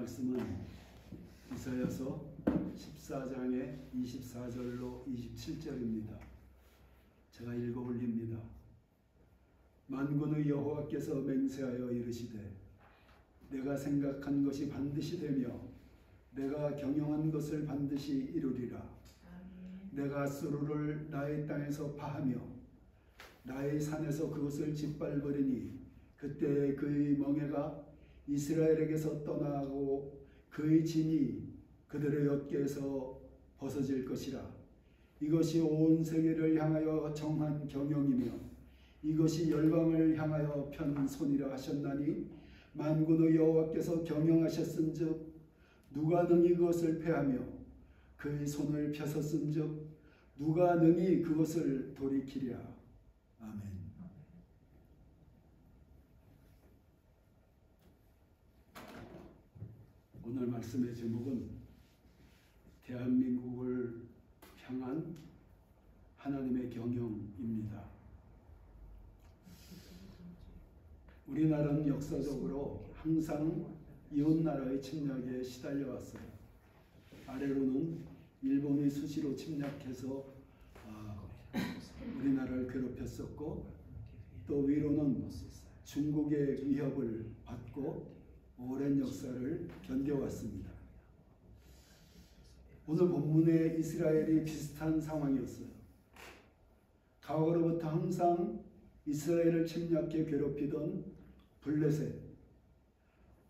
말씀은 이사야서 14장의 24절로 27절입니다. 제가 읽어 올립니다. 만군의 여호와께서 맹세하여 이르시되 내가 생각한 것이 반드시 되며 내가 경영한 것을 반드시 이루리라. 내가 아수르를 나의 땅에서 파하며 나의 산에서 그것을 짓밟으리니 그때 그의 멍에가 이스라엘에게서 떠나고 그의 진이 그들의 엿개에서 벗어질 것이라. 이것이 온 세계를 향하여 정한 경영이며 이것이 열방을 향하여 편 손이라 하셨나니 만군의 여호와께서 경영하셨은즉 누가 능히 그것을 패하며 그의 손을 펴섰은즉 누가 능히 그것을 돌이키랴. 아멘. 오늘 말씀의 제목은 대한민국을 향한 하나님의 경영입니다. 우리나라는 역사적으로 항상 이웃나라의 침략에 시달려 왔어요. 아래로는 일본이 수시로 침략해서 우리나라를 괴롭혔었고, 또 위로는 중국의 위협을 받고 오랜 역사를 견뎌왔습니다. 오늘 본문의 이스라엘이 비슷한 상황이었어요. 과거로부터 항상 이스라엘을 침략해 괴롭히던 블레셋,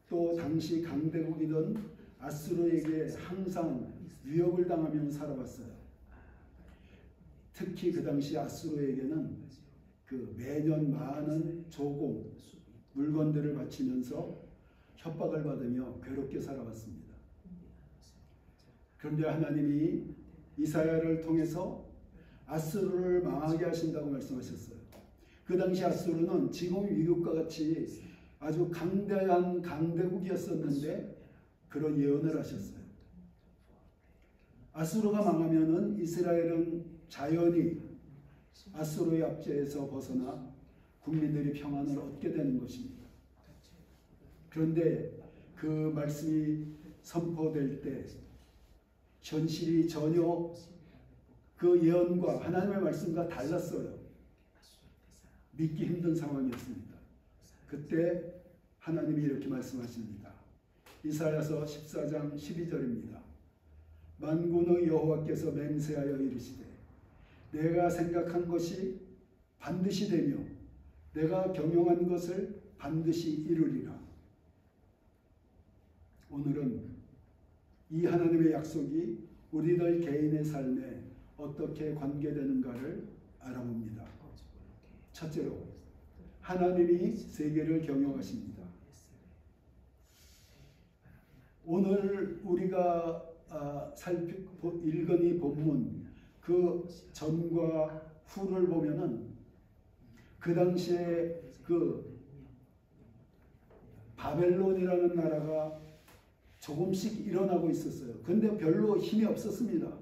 또 당시 강대국이던 아수르에게 항상 위협을 당하며 살아왔어요. 특히 그 당시 아수르에게는 매년 많은 조공, 물건들을 바치면서 협박을 받으며 괴롭게 살아왔습니다. 그런데 하나님이 이사야를 통해서 아수르를 망하게 하신다고 말씀하셨어요. 그 당시 아수르는 지금 미국과 같이 아주 강대한 강대국이었었는데 그런 예언을 하셨어요. 아수르가 망하면은 이스라엘은 자연히 아수르의 압제에서 벗어나 국민들이 평안을 얻게 되는 것입니다. 그런데 그 말씀이 선포될 때 현실이 전혀 그 예언과 하나님의 말씀과 달랐어요. 믿기 힘든 상황이었습니다. 그때 하나님이 이렇게 말씀하십니다. 이사야서 14장 12절입니다. 만군의 여호와께서 맹세하여 이르시되 내가 생각한 것이 반드시 되며 내가 경영한 것을 반드시 이루리라. 오늘은 이 하나님의 약속이 우리들 개인의 삶에 어떻게 관계되는가를 알아봅니다. 첫째로, 하나님이 세계를 경영하십니다. 오늘 우리가 읽은 이 본문, 그 전과 후를 보면은 그 당시에 바벨론이라는 나라가 조금씩 일어나고 있었어요. 근데 별로 힘이 없었습니다.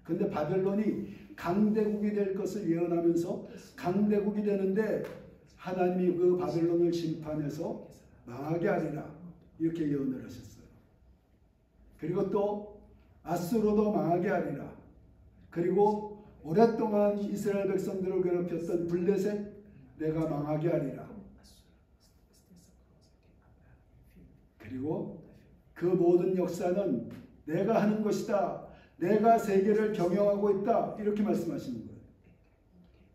근데 바벨론이 강대국이 될 것을 예언하면서 강대국이 되는데 하나님이 그 바벨론을 심판해서 망하게 하리라 이렇게 예언을 하셨어요. 그리고 또 아수르도 망하게 하리라. 그리고 오랫동안 이스라엘 백성들을 괴롭혔던 블레셋 내가 망하게 하리라. 그리고 그 모든 역사는 내가 하는 것이다. 내가 세계를 경영하고 있다. 이렇게 말씀하시는 거예요.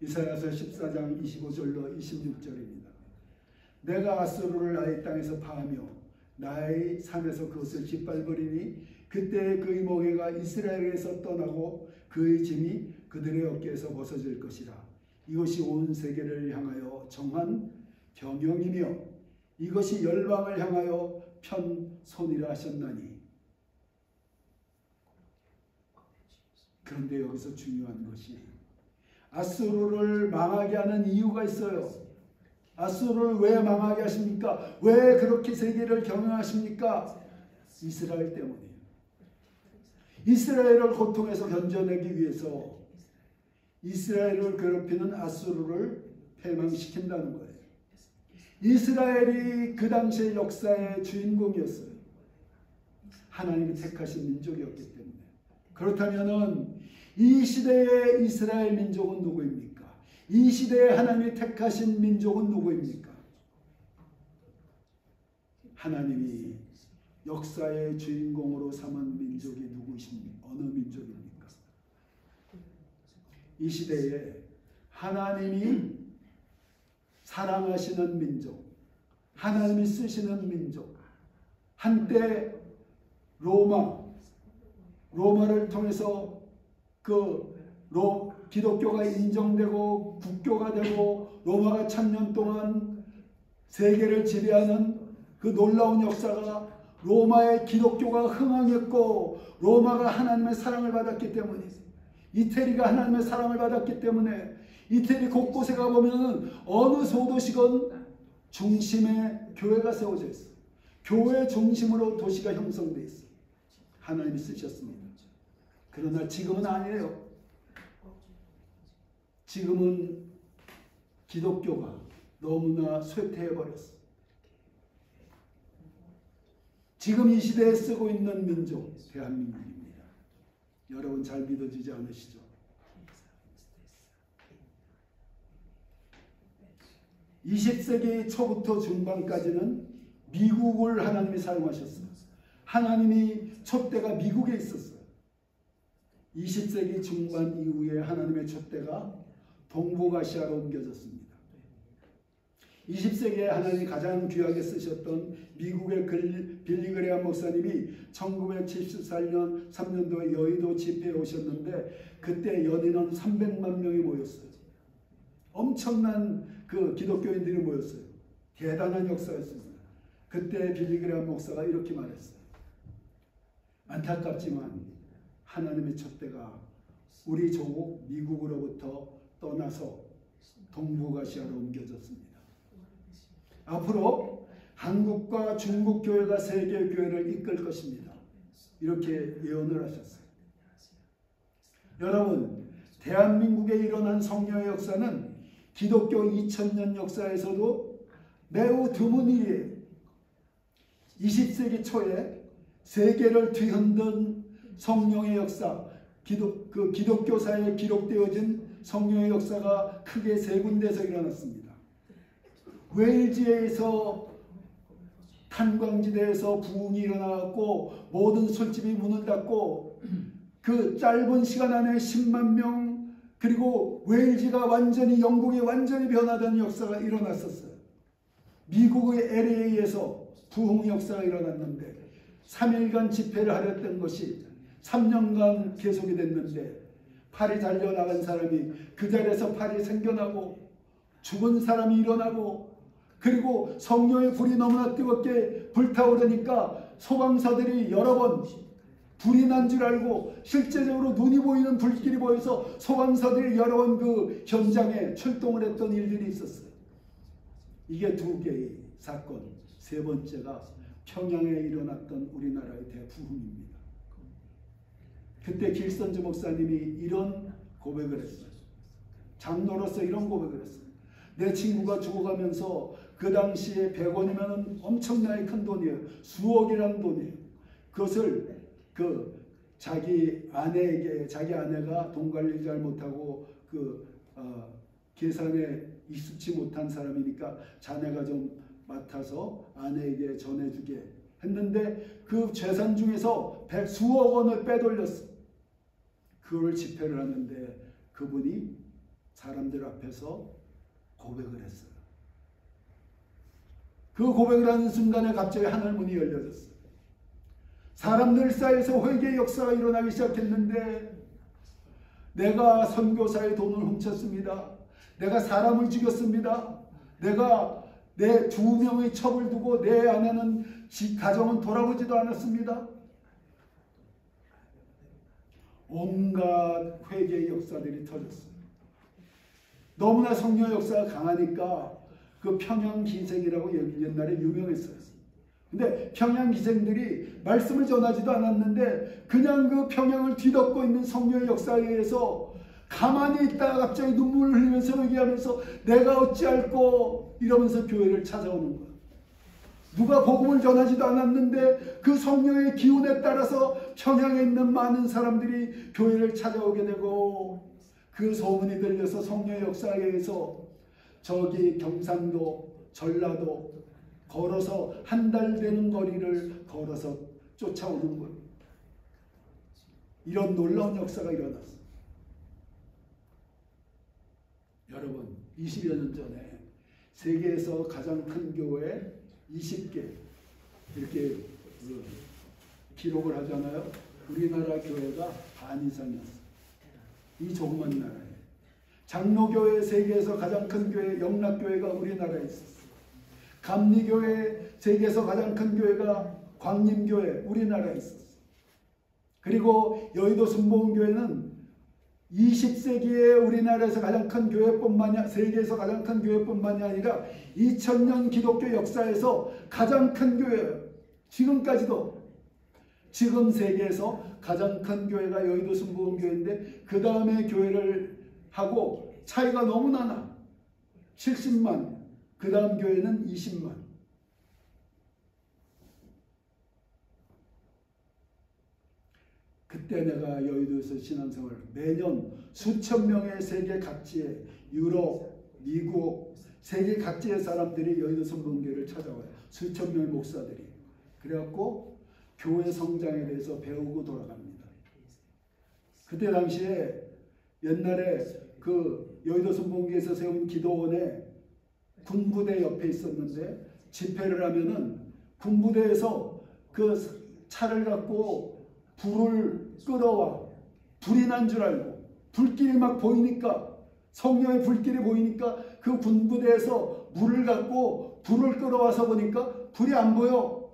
이사야서 14장 25절로 26절입니다. 내가 아수르를 나의 땅에서 파하며 나의 산에서 그것을 짓밟으리니 그때 그의 멍에가 이스라엘에서 떠나고 그의 짐이 그들의 어깨에서 벗어질 것이라. 이것이 온 세계를 향하여 정한 경영이며 이것이 열방을 향하여 편 손이라 하셨나니. 그런데 여기서 중요한 것이 아수르를 망하게 하는 이유가 있어요. 아수르를 왜 망하게 하십니까? 왜 그렇게 세계를 경영하십니까? 이스라엘 때문이에요. 이스라엘을 고통에서 건져내기 위해서 이스라엘을 괴롭히는 아수르를 패망시킨다는 거예요. 이스라엘이 그 당시의 역사의 주인공이었어요. 하나님이 택하신 민족이었기 때문에. 그렇다면은 이 시대의 이스라엘 민족은 누구입니까? 이 시대에 하나님이 택하신 민족은 누구입니까? 하나님이 역사의 주인공으로 삼은 민족이 누구십니까? 어느 민족입니까? 이 시대에 하나님이 사랑하시는 민족, 하나님이 쓰시는 민족, 한때 로마를 통해서 기독교가 인정되고 국교가 되고 로마가 1000년 동안 세계를 지배하는 그 놀라운 역사가 로마의 기독교가 흥황했고 로마가 하나님의 사랑을 받았기 때문에 이태리가 하나님의 사랑을 받았기 때문에 이태리 곳곳에 가보면 어느 소도시건 중심에 교회가 세워져 있어. 교회 중심으로 도시가 형성되어 있어. 하나님이 쓰셨습니다. 그러나 지금은 아니에요. 지금은 기독교가 너무나 쇠퇴해버렸어. 지금 이 시대에 쓰고 있는 민족, 대한민국입니다. 여러분 잘 믿어지지 않으시죠? (20세기) 초부터 중반까지는 미국을 하나님이 사용하셨어요. 하나님이 촛대가 미국에 있었어요. 20세기 중반 이후에 하나님의 촛대가 동북아시아로 옮겨졌습니다. 20세기에 하나님이 가장 귀하게 쓰셨던 미국의 빌리 그레엄 목사님이 1974년 3년도에 여의도 집회에 오셨는데 그때 연인원 300만 명이 모였어요. 엄청난 그 기독교인들이 모였어요. 대단한 역사였습니다. 그때 빌리 그레엄 목사가 이렇게 말했어요. 안타깝지만 하나님의 촛대가 우리 조국 미국으로부터 떠나서 동북아시아로 옮겨졌습니다. 앞으로 한국과 중국 교회가 세계 교회를 이끌 것입니다. 이렇게 예언을 하셨어요. 여러분, 대한민국에 일어난 성령의 역사는 기독교 2000년 역사에서도 매우 드문 일이에요. 20세기 초에 세계를 뒤흔든 성령의 역사, 기독교사에 기록되어진 성령의 역사가 크게 세 군데에서 일어났습니다. 웨일즈에서 탄광지대에서 부흥이 일어나고 모든 술집이 문을 닫고 그 짧은 시간 안에 10만 명 그리고 웨일즈가 완전히 영국이 완전히 변화된 역사가 일어났었어요. 미국의 LA에서 부흥 역사가 일어났는데 3일간 집회를 하렸던 것이 3년간 계속이 됐는데 팔이 잘려나간 사람이 그 자리에서 팔이 생겨나고 죽은 사람이 일어나고 그리고 성령의 불이 너무나 뜨겁게 불타오르니까 소방사들이 여러 번 불이 난 줄 알고 실제적으로 눈이 보이는 불길이 보여서 소방사들이 여러 번 그 현장에 출동을 했던 일들이 있었어요. 이게 두 개의 사건. 세 번째가 평양에 일어났던 우리나라의 대부흥입니다. 그때 길선주 목사님이 이런 고백을 했어요. 장로로서 이런 고백을 했어요. 내 친구가 죽어가면서 그 당시에 100원이면 엄청나게 큰 돈이에요. 수억이라는 돈이에요. 그것을 자기 아내에게, 자기 아내가 돈 관리 잘 못하고 계산에 익숙치 못한 사람이니까 자네가 좀 맡아서 아내에게 전해주게 했는데 그 재산 중에서 수억 원을 빼돌렸어. 그걸 집회를 하는데 그분이 사람들 앞에서 고백을 했어요. 그 고백을 하는 순간에 갑자기 하늘 문이 열려졌어요. 사람들 사이에서 회개의 역사가 일어나기 시작했는데 내가 선교사의 돈을 훔쳤습니다. 내가 사람을 죽였습니다. 내가 내 2명의 첩을 두고 내 아내는 가정은 돌아보지도 않았습니다. 온갖 회개의 역사들이 터졌어요. 너무나 성령 역사가 강하니까 그 평양기생이라고 옛날에 유명했어요. 근데 평양기생들이 말씀을 전하지도 않았는데 그냥 그 평양을 뒤덮고 있는 성령의 역사에 의해서 가만히 있다가 갑자기 눈물을 흘리면서 얘기하면서 내가 어찌할꼬 이러면서 교회를 찾아오는 거예요. 누가 복음을 전하지도 않았는데 그 성령의 기운에 따라서 평양에 있는 많은 사람들이 교회를 찾아오게 되고, 그 소문이 들려서 성령의 역사에 의해서 저기 경상도, 전라도 걸어서 한 달 되는 거리를 걸어서 쫓아오는 거예요. 이런 놀라운 역사가 일어났어요. 여러분, 20여 년 전에 세계에서 가장 큰 교회 20개 이렇게 기록을 하잖아요. 우리나라 교회가 반 이상이었어요. 이 조그만 나라에. 장로교회 세계에서 가장 큰 교회 영락교회가 우리나라에 있었어요. 감리교회 세계에서 가장 큰 교회가 광림교회 우리나라에 있었어요. 그리고 여의도 순복음교회는 20세기에 우리나라에서 가장 큰 교회뿐만이, 세계에서 가장 큰 교회뿐만이 아니라 2000년 기독교 역사에서 가장 큰 교회예요. 지금까지도. 지금 세계에서 가장 큰 교회가 여의도 순복음교회인데 그 다음에 교회를 하고 차이가 너무나 나. 70만. 그 다음 교회는 20만. 그때 내가 여의도에서 신앙생활을 매년 수천 명의 세계 각지에, 유럽, 미국, 세계 각지의 사람들이 여의도 순복음교회를 찾아와요. 수천 명의 목사들이. 그래갖고 교회 성장에 대해서 배우고 돌아갑니다. 그때 당시에 옛날에 그 여의도 순복음교회에서 세운 기도원에 군부대 옆에 있었는데, 집회를 하면은 군부대에서 그 차를 갖고 불을 끌어와. 불이 난 줄 알고 불길이 막 보이니까, 성령의 불길이 보이니까 그 군부대에서 물을 갖고 불을 끌어와서 보니까 불이 안 보여.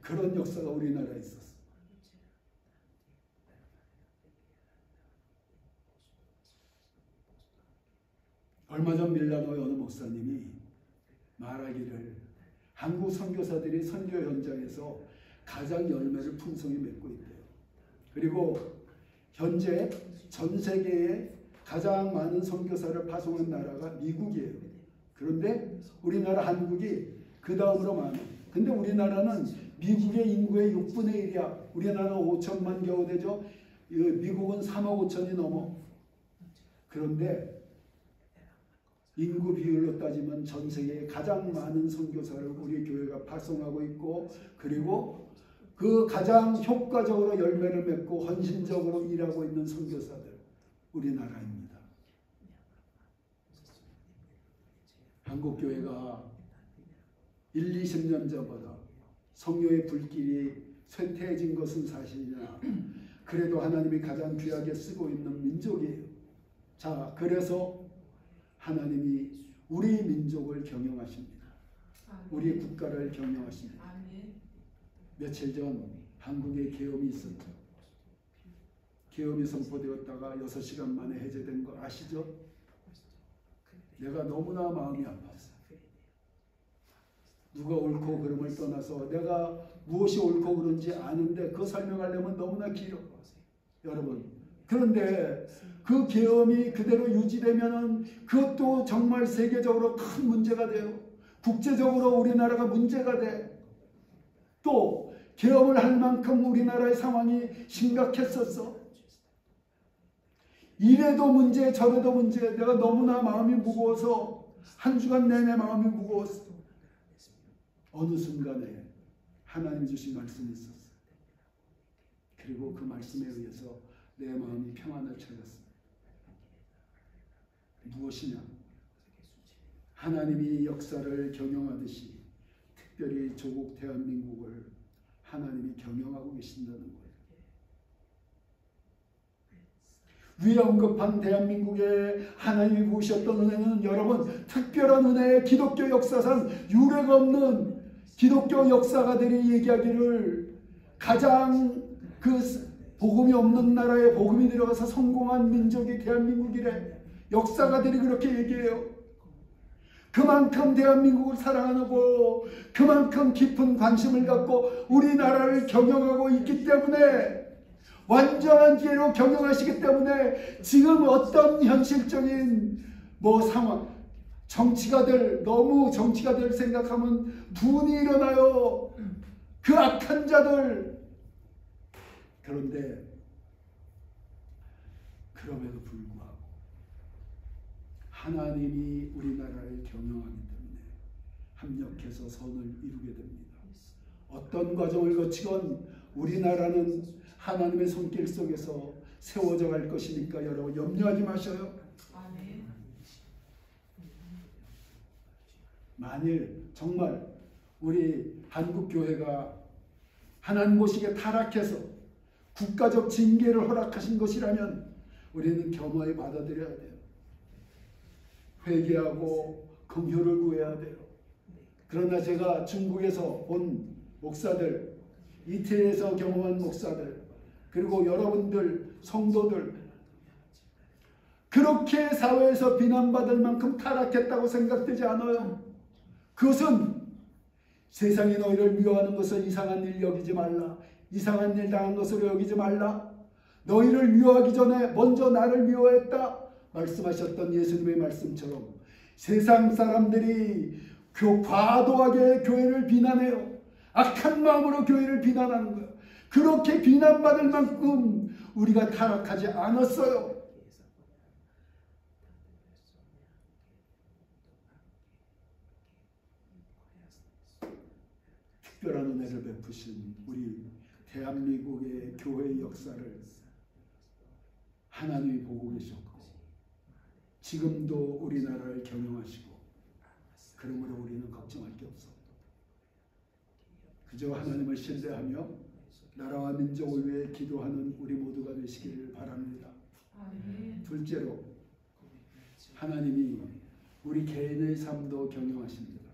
그런 역사가 우리나라에 있었어. 얼마 전 밀라노의 어느 목사님이 말하기를, 한국 선교사들이 선교 현장에서 가장 열매를 풍성히 맺고 있대요. 그리고 현재 전 세계에 가장 많은 선교사를 파송한 나라가 미국이에요. 그런데 우리나라 한국이 그 다음으로 많아요. 근데 우리나라는 미국의 인구의 6분의 1이야. 우리나라는 5천만 겨우 되죠. 미국은 3억 5천이 넘어. 그런데 인구 비율로 따지면 전 세계에 가장 많은 선교사를 우리 교회가 파송하고 있고, 그리고 그 가장 효과적으로 열매를 맺고 헌신적으로 일하고 있는 선교사들, 우리나라입니다. 한국교회가 1, 20년 전보다 성령의 불길이 쇠퇴해진 것은 사실이나 그래도 하나님이 가장 귀하게 쓰고 있는 민족이에요. 자, 그래서 하나님이 우리 민족을 경영하십니다. 우리 국가를 경영하십니다. 며칠 전 한국에 계엄이 있었죠. 계엄이 선포되었다가 6시간 만에 해제된 거 아시죠? 내가 너무나 마음이 아팠어요. 누가 옳고 그름을 떠나서 내가 무엇이 옳고 그른지 아는데 그거 설명하려면 너무나 길어. 여러분, 그런데 그 계엄이 그대로 유지되면은 그것도 정말 세계적으로 큰 문제가 돼요. 국제적으로 우리나라가 문제가 돼. 또 계엄을 할 만큼 우리나라의 상황이 심각했었어. 이래도 문제 저래도 문제. 내가 너무나 마음이 무거워서 한 주간 내내 마음이 무거웠어. 어느 순간에 하나님 주신 말씀이 있었어. 그리고 그 말씀에 의해서 내 마음이 평안을 찾았습니다. 무엇이냐? 하나님이 역사를 경영하듯이 특별히 조국 대한민국을 하나님이 경영하고 계신다는 거예요. 위에 언급한 대한민국에 하나님이 부으셨던 은혜는 여러분 특별한 은혜의 기독교 역사상 유례가 없는 기독교 역사가들이 얘기하기를 가장 그 복음이 없는 나라에 복음이 들어가서 성공한 민족이 대한민국이래. 역사가들이 그렇게 얘기해요. 그만큼 대한민국을 사랑하고 그만큼 깊은 관심을 갖고 우리나라를 경영하고 있기 때문에, 완전한 기회로 경영하시기 때문에 지금 어떤 현실적인 상황, 너무 정치가들 생각하면 분이 일어나요. 그 악한 자들. 그런데 그럼에도 불구하고 하나님이 우리나라를 경영하기 때문에 합력해서 선을 이루게 됩니다. 어떤 과정을 거치건 우리나라는 하나님의 손길 속에서 세워져 갈 것이니까 여러분 염려하지 마셔요. 만일 정말 우리 한국교회가 하나님 보시기에 타락해서 국가적 징계를 허락하신 것이라면 우리는 겸허히 받아들여야 돼요. 회개하고 긍휼을 구해야 돼요. 그러나 제가 중국에서 본 목사들, 이태리에서 경험한 목사들, 그리고 여러분들 성도들, 그렇게 사회에서 비난받을 만큼 타락했다고 생각되지 않아요. 그것은 세상이 너희를 미워하는 것을 이상한 일 여기지 말라. 이상한 일 당한 것으로 여기지 말라. 너희를 미워하기 전에 먼저 나를 미워했다 말씀하셨던 예수님의 말씀처럼 세상 사람들이 과도하게 교회를 비난해요. 악한 마음으로 교회를 비난하는 거예요. 그렇게 비난받을 만큼 우리가 타락하지 않았어요. 특별한 은혜를 베푸신 우리 대한민국의 교회의 역사를 하나님이 보고 계셨고 지금도 우리나라를 경영하시고 그러므로 우리는 걱정할 게 없어. 그저 하나님을 신뢰하며 나라와 민족을 위해 기도하는 우리 모두가 되시기를 바랍니다. 둘째로 하나님이 우리 개인의 삶도 경영하십니다.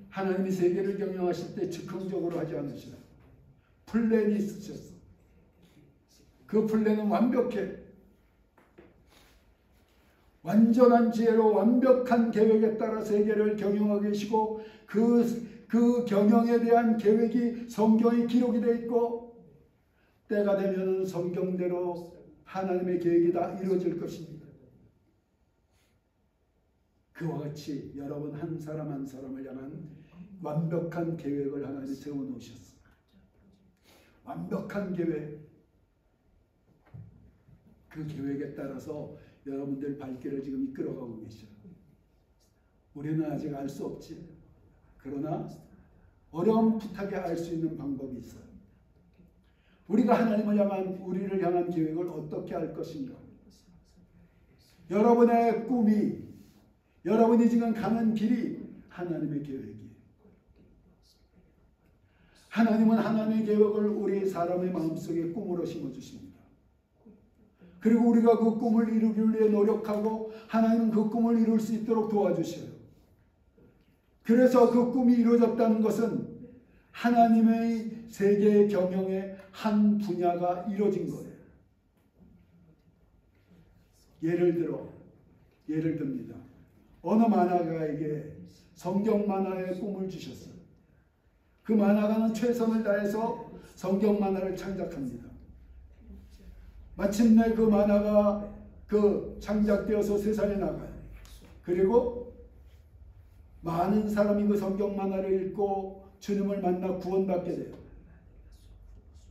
하나님이 세계를 경영하실 때 즉흥적으로 하지 않으시나 플랜이 있으셨어. 그 플랜은 완벽해. 완전한 지혜로 완벽한 계획에 따라 세계를 경영하고 계시고 그 경영에 대한 계획이 성경에 기록이 되어 있고 때가 되면 성경대로 하나님의 계획이 다 이루어질 것입니다. 그와 같이 여러분 한 사람 한 사람을 향한 완벽한 계획을 하나님이 세워놓으셨어요. 완벽한 계획. 그 계획에 따라서 여러분들 발길을 지금 이끌어가고 계셔요. 우리는 아직 알 수 없지. 그러나 어렴풋하게 알 수 있는 방법이 있어요. 우리가 우리를 향한 계획을 어떻게 할 것인가. 여러분의 꿈이, 여러분이 지금 가는 길이 하나님의 계획이에요. 하나님은 하나님의 계획을 우리 사람의 마음속에 꿈으로 심어주십니다. 그리고 우리가 그 꿈을 이루기 위해 노력하고 하나님은 그 꿈을 이룰 수 있도록 도와주셔요. 그래서 그 꿈이 이루어졌다는 것은 하나님의 세계 경영의 한 분야가 이루어진 거예요. 예를 듭니다. 어느 만화가에게 성경 만화의 꿈을 주셨어요. 그 만화가는 최선을 다해서 성경 만화를 창작합니다. 마침내 그 만화가 창작되어서 세상에 나가요. 그리고 많은 사람이 그 성경 만화를 읽고 주님을 만나 구원받게 돼요.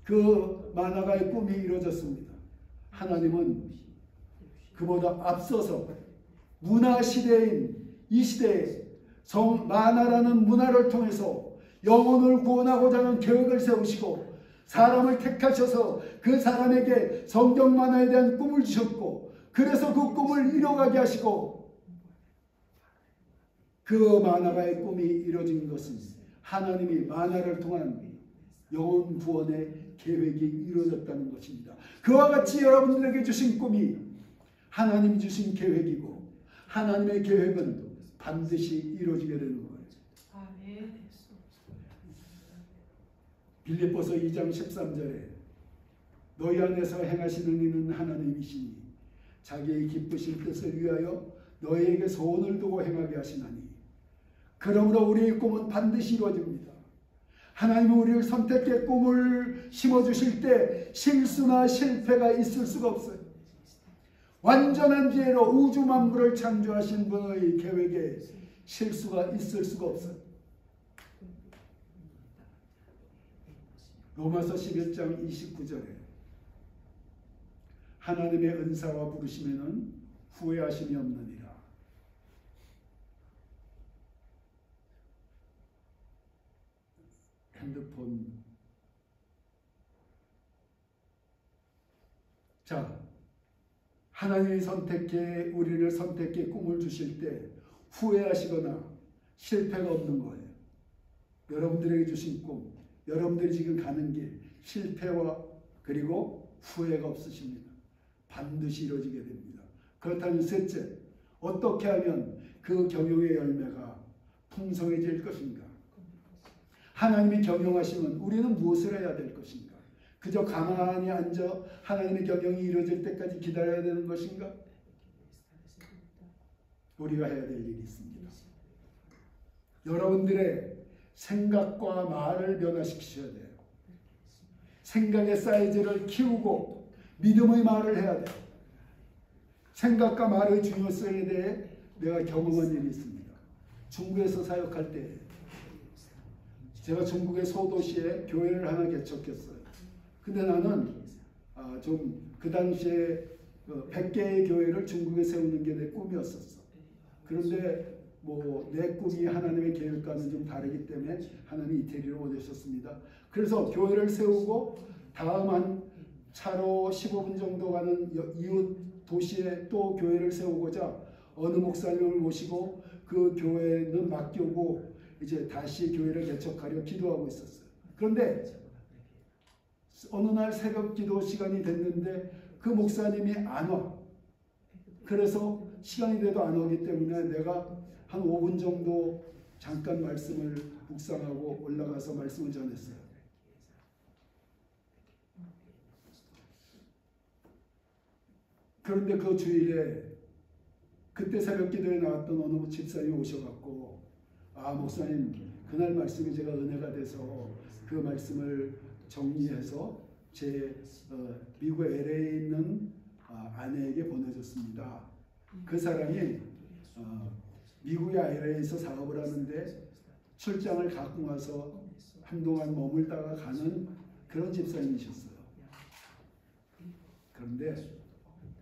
그 만화가의 꿈이 이루어졌습니다. 하나님은 그보다 앞서서 문화시대인 이 시대에 만화라는 문화를 통해서 영혼을 구원하고자 하는 계획을 세우시고 사람을 택하셔서 그 사람에게 성경 만화에 대한 꿈을 주셨고 그래서 그 꿈을 이뤄가게 하시고 그 만화가의 꿈이 이루어진 것은 하나님이 만화를 통한 영혼 구원의 계획이 이루어졌다는 것입니다. 그와 같이 여러분들에게 주신 꿈이 하나님이 주신 계획이고 하나님의 계획은 반드시 이루어지게 되는 거예요. 빌립보서 2장 13절에 너희 안에서 행하시는 이는 하나님이시니 자기의 기쁘신 뜻을 위하여 너희에게 소원을 두고 행하게 하시나니 그러므로 우리의 꿈은 반드시 이루어집니다. 하나님은 우리를 선택해 꿈을 심어주실 때 실수나 실패가 있을 수가 없어요. 완전한 지혜로 우주 만물을 창조하신 분의 계획에 실수가 있을 수가 없어요. 로마서 11장 29절에 하나님의 은사와 부르심에는 후회하심이 없느니라. 핸드폰. 자, 하나님이 우리를 선택해 꿈을 주실 때 후회하시거나 실패가 없는 거예요. 여러분들에게 주신 꿈, 여러분들이 지금 가는 길, 실패와 그리고 후회가 없으십니다. 반드시 이루어지게 됩니다. 그렇다면 셋째, 어떻게 하면 그 경영의 열매가 풍성해질 것인가? 하나님이 경영하시면 우리는 무엇을 해야 될 것인가? 그저 가만히 앉아 하나님의 경영이 이루어질 때까지 기다려야 되는 것인가? 우리가 해야 될 일이 있습니다. 여러분들의 생각과 말을 변화시키셔야 돼요. 생각의 사이즈를 키우고 믿음의 말을 해야 돼요. 생각과 말의 중요성에 대해 내가 경험한 일이 있습니다. 중국에서 사역할 때 제가 중국의 소도시에 교회를 하나 개척했어요. 근데 나는 좀 그 당시에 100개의 교회를 중국에 세우는 게 내 꿈이었었어. 그런데 내 꿈이 하나님의 계획과는 좀 다르기 때문에 하나님이 이태리로 보내셨습니다. 그래서 교회를 세우고 다음 한 차로 15분 정도 가는 이웃 도시에 또 교회를 세우고자 어느 목사님을 모시고 그 교회는 맡기고 이제 다시 교회를 개척하려 기도하고 있었어요. 그런데 어느 날 새벽 기도 시간이 됐는데 그 목사님이 안 와. 그래서 시간이 돼도 안 오기 때문에 내가 한 5분 정도 잠깐 말씀을 묵상하고 올라가서 말씀을 전했어요. 그런데 그 주일에 그때 새벽 기도에 나왔던 어느 집사님이 오셔갖고 목사님 그날 말씀이 제가 은혜가 돼서 그 말씀을 정리해서 제 미국 LA에 있는 아내에게 보내줬습니다. 그 사람이 미국의 LA에서 사업을 하는데 출장을 갖고 와서 한동안 머물다가 가는 그런 집사님이셨어요. 그런데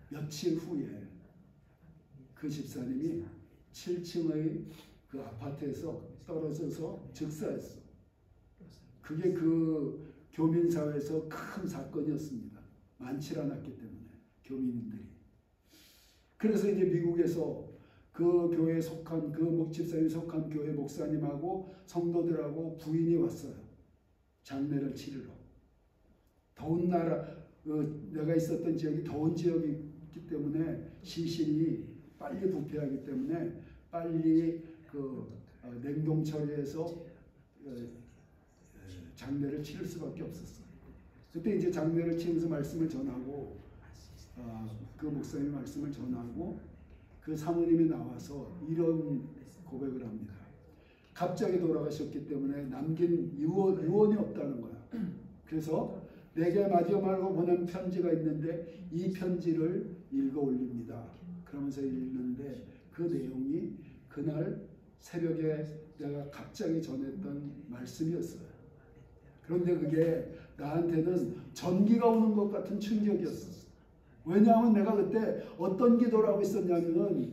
며칠 후에 그 집사님이 7층의 그 아파트에서 떨어져서 즉사했어. 그게 그 교민사회에서 큰 사건이었습니다. 많지 않았기 때문에 교민들이. 그래서 이제 미국에서 그 교회에 속한 그 목집사님이 속한 교회 목사님하고 성도들하고 부인이 왔어요. 장례를 치르러. 더운 나라, 내가 있었던 지역이 더운 지역이기 때문에 시신이 빨리 부패하기 때문에 빨리 냉동 처리해서 장례를 치를 수밖에 없었어요. 그때 이제 장례를 치면서 말씀을 전하고 그 목사님 말씀을 전하고 그 사모님이 나와서 이런 고백을 합니다. 갑자기 돌아가셨기 때문에 남긴 유언이 없다는 거야. 그래서 내게 마지막으로 보낸 편지가 있는데 이 편지를 읽어 올립니다. 그러면서 읽는데 그 내용이 그날 새벽에 내가 갑자기 전했던 말씀이었어요. 그런데 그게 나한테는 전기가 오는 것 같은 충격이었었어. 왜냐하면 내가 그때 어떤 기도를 하고 있었냐면은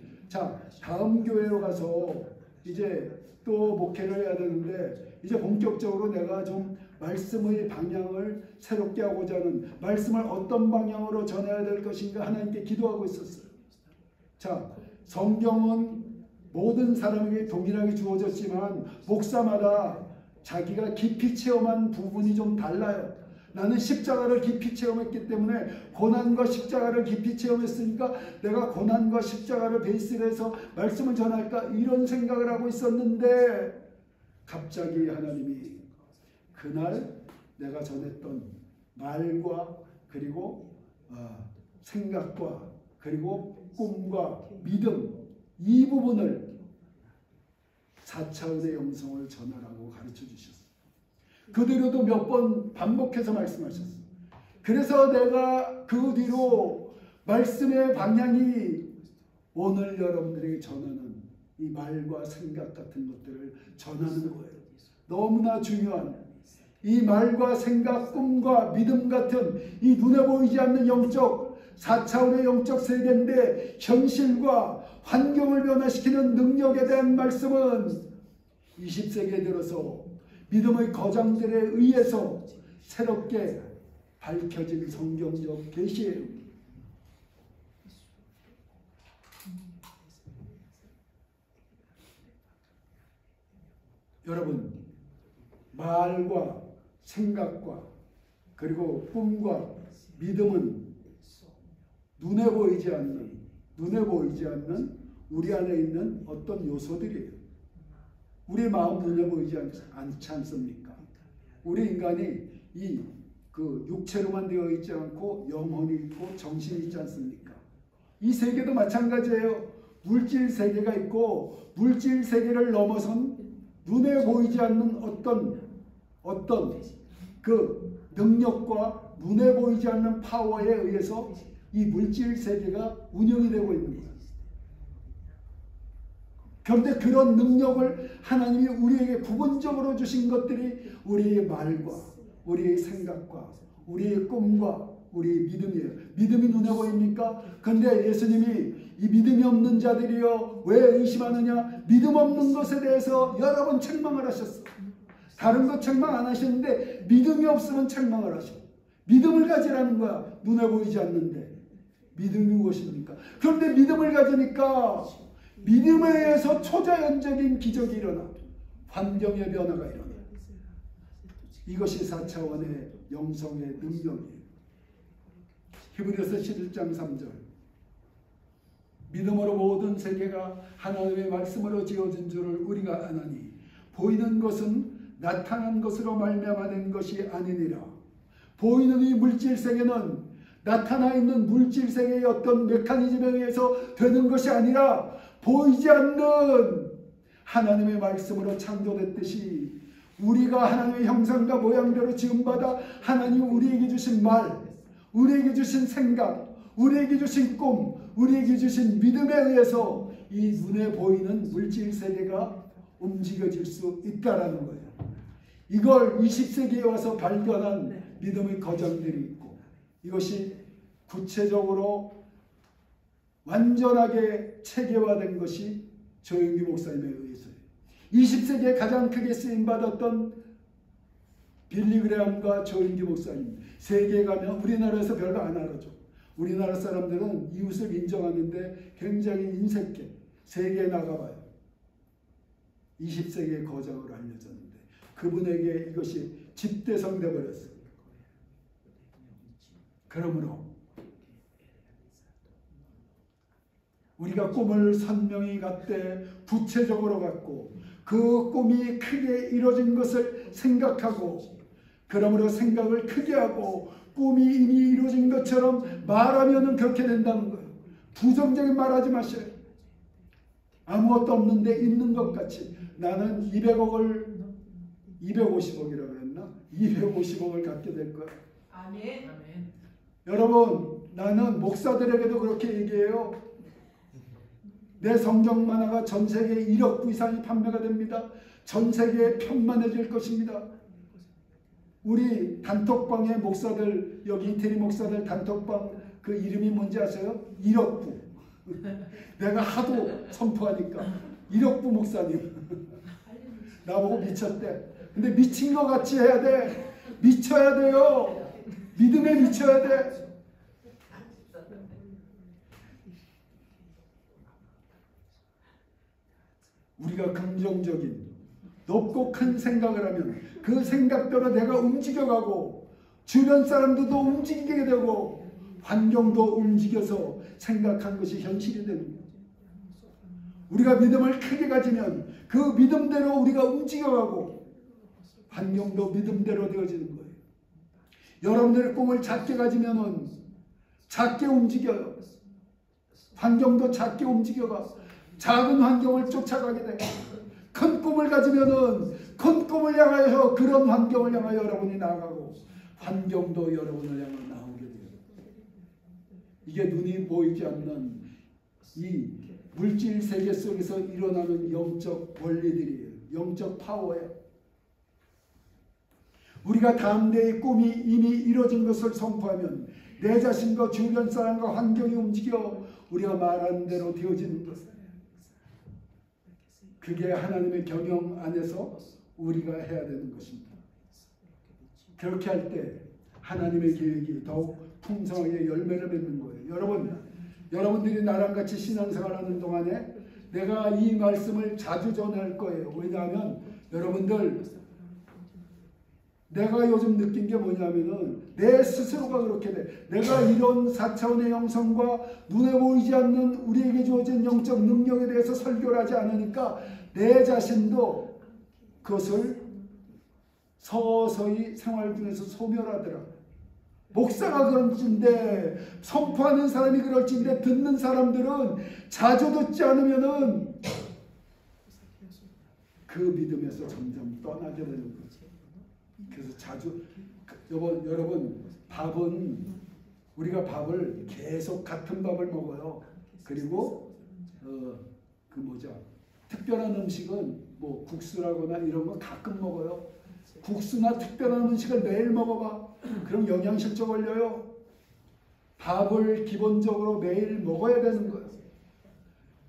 다음 교회로 가서 이제 또 목회를 해야 되는데 이제 본격적으로 내가 좀 말씀의 방향을 새롭게 하고자 하는 말씀을 어떤 방향으로 전해야 될 것인가 하나님께 기도하고 있었어요. 성경은 모든 사람에게 동일하게 주어졌지만 목사마다 자기가 깊이 체험한 부분이 좀 달라요. 나는 십자가를 깊이 체험했기 때문에 고난과 십자가를 깊이 체험했으니까 내가 고난과 십자가를 베이스로 해서 말씀을 전할까 이런 생각을 하고 있었는데 갑자기 하나님이 그날 내가 전했던 말과 그리고 생각과 그리고 꿈과 믿음 이 부분을 4차원의 영성을 전하라고 가르쳐 주셨어요. 그대로도 몇 번 반복해서 말씀하셨어요. 그래서 내가 그 뒤로 말씀의 방향이 오늘 여러분들에게 전하는 이 말과 생각 같은 것들을 전하는 거예요. 너무나 중요한 이 말과 생각, 꿈과 믿음 같은 이 눈에 보이지 않는 영적 4차원의 영적 세계인데 현실과 환경을 변화시키는 능력에 대한 말씀은 20세기에 들어서 믿음의 거장들에 의해서 새롭게 밝혀진 성경적 계시예요. 여러분, 말과 생각과 그리고 꿈과 믿음은 눈에 보이지 않는 우리 안에 있는 어떤 요소들이에요. 우리 마음 눈에 보이지 않지 않습니까? 우리 인간이 그 육체로만 되어 있지 않고 영혼이 있고 정신이 있지 않습니까? 이 세계도 마찬가지예요. 물질 세계가 있고 물질 세계를 넘어선 눈에 보이지 않는 어떤 그 능력과 눈에 보이지 않는 파워에 의해서 이 물질 세계가 운영이 되고 있는 거예요. 그런데 그런 능력을 하나님이 우리에게 부분적으로 주신 것들이 우리의 말과 우리의 생각과 우리의 꿈과 우리의 믿음이에요. 믿음이 눈에 보입니까? 그런데 예수님이 이 믿음이 없는 자들이여 왜 의심하느냐? 믿음 없는 것에 대해서 여러 번 책망을 하셨어. 다른 것 책망 안 하셨는데 믿음이 없으면 책망을 하셔. 믿음을 가지라는 거야. 눈에 보이지 않는데. 믿음이 무엇입니까? 그런데 믿음을 가지니까 믿음에 의해서 초자연적인 기적이 일어나. 환경의 변화가 일어나. 이것이 4차원의 영성의 능력이에요. 히브리서 11장 3절. 믿음으로 모든 세계가 하나님의 말씀으로 지어진 줄을 우리가 아나니 보이는 것은 나타난 것으로 말미암아 것이 아니니라. 보이는 이 물질 세계는 나타나 있는 물질 세계의 어떤 메커니즘에 의해서 되는 것이 아니라 보이지 않는 하나님의 말씀으로 창조됐듯이 우리가 하나님의 형상과 모양대로 지음받아 하나님 우리에게 주신 말, 우리에게 주신 생각, 우리에게 주신 꿈, 우리에게 주신 믿음에 의해서 이 눈에 보이는 물질 세계가 움직여질 수 있다라는 거예요. 이걸 20세기에 와서 발견한 믿음의 거장들이 있고 이것이 구체적으로 완전하게 체계화된 것이 조영기 목사님에 의해서예요. 20세기에 가장 크게 쓰임받았던 빌리 그레함과 조영기 목사님. 세계에 가면 우리나라에서 별로 안 알아줘. 우리나라 사람들은 이웃을 인정하는데 굉장히 인색해. 세계에 나가봐요. 20세기의 거장으로 알려졌는데 그분에게 이것이 집대성 되어버렸어요. 그러므로 우리가 꿈을 선명히 갖되 구체적으로 갖고 그 꿈이 크게 이루어진 것을 생각하고 그러므로 생각을 크게 하고 꿈이 이미 이루어진 것처럼 말하면 그렇게 된다는 거예요. 부정적인 말하지 마셔요. 아무것도 없는데 있는 것 같이 나는 200억을 250억이라고 그랬나? 250억을 갖게 될 거야. 아멘. 여러분 나는 목사들에게도 그렇게 얘기해요. 내 성경 만화가 전 세계에 1억 부 이상이 판매가 됩니다. 전 세계에 편만해질 것입니다. 우리 단톡방의 목사들 여기 이태리 목사들 단톡방 그 이름이 뭔지 아세요? 1억 부. 내가 하도 선포하니까 1억 부 목사님. 나보고 미쳤대. 근데 미친 것 같이 해야 돼. 미쳐야 돼요. 믿음에 미쳐야 돼. 우리가 긍정적인 높고 큰 생각을 하면 그 생각대로 내가 움직여가고 주변 사람들도 움직이게 되고 환경도 움직여서 생각한 것이 현실이 되는 거예요. 우리가 믿음을 크게 가지면 그 믿음대로 우리가 움직여가고 환경도 믿음대로 되어지는 거예요. 여러분들의 꿈을 작게 가지면 작게 움직여요. 환경도 작게 움직여가 작은 환경을 쫓아가게 돼요. 큰 꿈을 가지면은 큰 꿈을 향하여 그런 환경을 향하여 여러분이 나아가고 환경도 여러분을 향해 나오게 돼요. 이게 눈이 보이지 않는 이 물질 세계 속에서 일어나는 영적 원리들이에요. 영적 파워예요. 우리가 담대히 꿈이 이미 이루어진 것을 선포하면 내 자신과 주변 사람과 환경이 움직여 우리가 말하는 대로 되어지는 것. 그게 하나님의 경영 안에서 우리가 해야 되는 것입니다. 그렇게 할 때 하나님의 계획이 더욱 풍성하게 열매를 맺는 거예요. 여러분들이 나랑 같이 신앙생활하는 동안에 내가 이 말씀을 자주 전할 거예요. 왜냐하면 여러분들, 내가 요즘 느낀 게 뭐냐면은 내 스스로가 그렇게 돼. 내가 이런 4차원의 영성과 눈에 보이지 않는 우리에게 주어진 영적 능력에 대해서 설교를 하지 않으니까 내 자신도 그것을 서서히 생활 중에서 소멸하더라. 목사가 그런지인데, 선포하는 사람이 그럴지인데, 듣는 사람들은 자주 듣지 않으면은 그 믿음에서 점점 떠나게 되는 거죠. 그래서 자주, 여러분, 우리가 밥을 계속 같은 밥을 먹어요. 그리고 특별한 음식은 뭐 국수라거나 이런 거 가끔 먹어요. 국수나 특별한 음식을 매일 먹어봐. 그럼 영양실조 걸려요. 밥을 기본적으로 매일 먹어야 되는 거예요.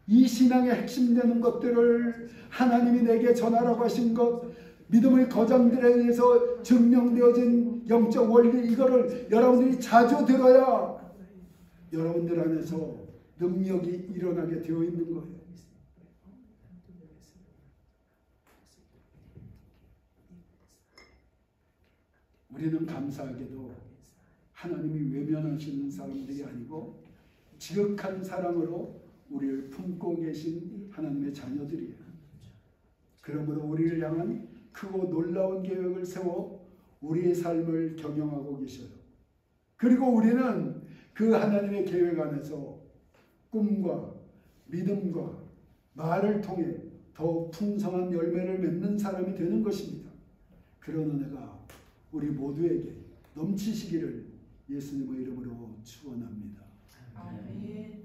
이 신앙의 핵심 되는 것들을 하나님이 내게 전하라고 하신 것, 믿음의 거장들에 의해서 증명되어진 영적 원리, 이거를 여러분들이 자주 들어야 여러분들 안에서 능력이 일어나게 되어 있는 거예요. 우리는 감사하게도 하나님이 외면하시는 사람들이 아니고 지극한 사랑으로 우리를 품고 계신 하나님의 자녀들이에요. 그러므로 우리를 향한 크고 놀라운 계획을 세워 우리의 삶을 경영하고 계셔요. 그리고 우리는 그 하나님의 계획 안에서 꿈과 믿음과 말을 통해 더 풍성한 열매를 맺는 사람이 되는 것입니다. 그런 은혜가 우리 모두에게 넘치시기를 예수님의 이름으로 축원합니다. 아멘.